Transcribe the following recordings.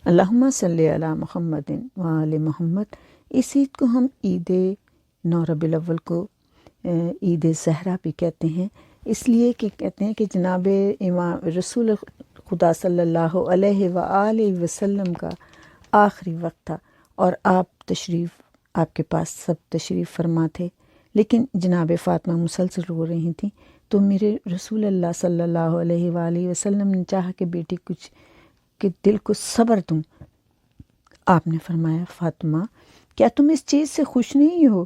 اللہم صلی علی محمد و آل محمد۔ اس عید کو ہم عید 9 ربیع الاول کو عید زہرا بھی کہتے ہیں، اس لیے کہ کہتے ہیں کہ جناب امام رسول خدا صلی اللہ علیہ وآلہ وسلم کا آخری وقت تھا اور آپ کے پاس سب تشریف فرما تھے، لیکن جناب فاطمہ مسلسل رو رہی تھیں، تو میرے رسول اللہ صلی اللہ علیہ وآلہ وسلم نے چاہا کہ بیٹی کچھ کہ دل کو صبر دوں۔ آپ نے فرمایا فاطمہ کیا تم اس چیز سے خوش نہیں ہو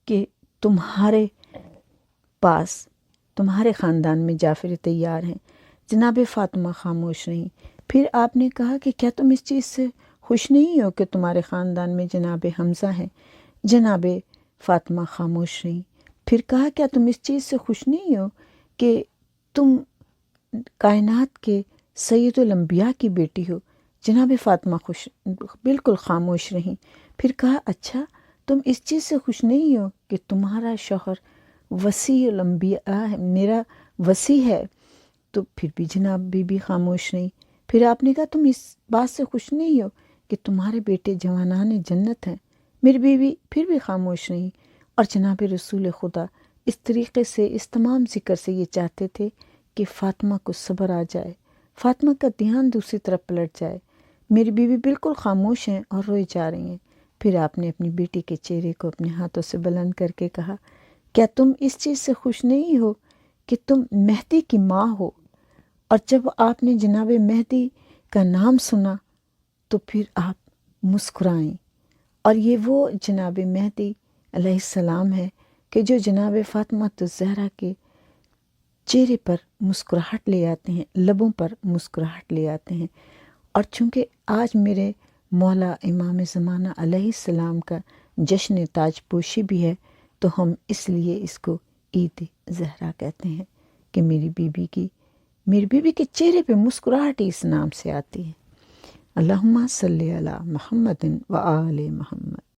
کہ تمہارے پاس تمہارے خاندان میں جعفر طیار ہیں؟ جناب فاطمہ خاموش رہیں۔ پھر آپ نے کہا کہ کیا تم اس چیز سے خوش نہیں ہو کہ تمہارے خاندان میں جناب حمزہ ہیں؟ جناب فاطمہ خاموش رہیں۔ پھر کہا کیا تم اس چیز سے خوش نہیں ہو کہ تم کائنات کے سید الانبیاء کی بیٹی ہو؟ جناب فاطمہ بالکل خاموش رہیں۔ پھر کہا اچھا تم اس چیز سے خوش نہیں ہو کہ تمہارا شوہر وصی الانبیاء ہے، میرا وصی ہے؟ تو پھر بھی جناب بی بی خاموش رہیں۔ پھر آپ نے کہا تم اس بات سے خوش نہیں ہو کہ تمہارے بیٹے جوانان جنت ہیں؟ میری بیوی پھر بھی خاموش رہیں، اور جناب رسول خدا اس طریقے سے اس تمام ذکر سے یہ چاہتے تھے کہ فاطمہ کو صبر آ جائے، فاطمہ کا دھیان دوسری طرف پلٹ جائے۔ میری بیوی بالکل خاموش ہیں اور روئے جا رہی ہیں۔ پھر آپ نے اپنی بیٹی کے چہرے کو اپنے ہاتھوں سے بلند کر کے کہا کیا تم اس چیز سے خوش نہیں ہو کہ تم مہدی کی ماں ہو؟ اور جب آپ نے جناب مہدی کا نام سنا تو پھر آپ مسکرائیں، اور یہ وہ جناب مہدی علیہ السلام ہے کہ جو جناب فاطمہ الزہرا کے چہرے پر مسکراہٹ لے آتے ہیں، لبوں پر مسکراہٹ لے آتے ہیں۔ اور چونکہ آج میرے مولا امام زمانہ علیہ السلام کا جشن تاج پوشی بھی ہے، تو ہم اس لیے اس کو عید زہرا کہتے ہیں کہ میری بیوی کے چہرے پہ مسکراہٹ ہی اس نام سے آتی ہے۔ اللہم صلی علی محمد و آل محمد۔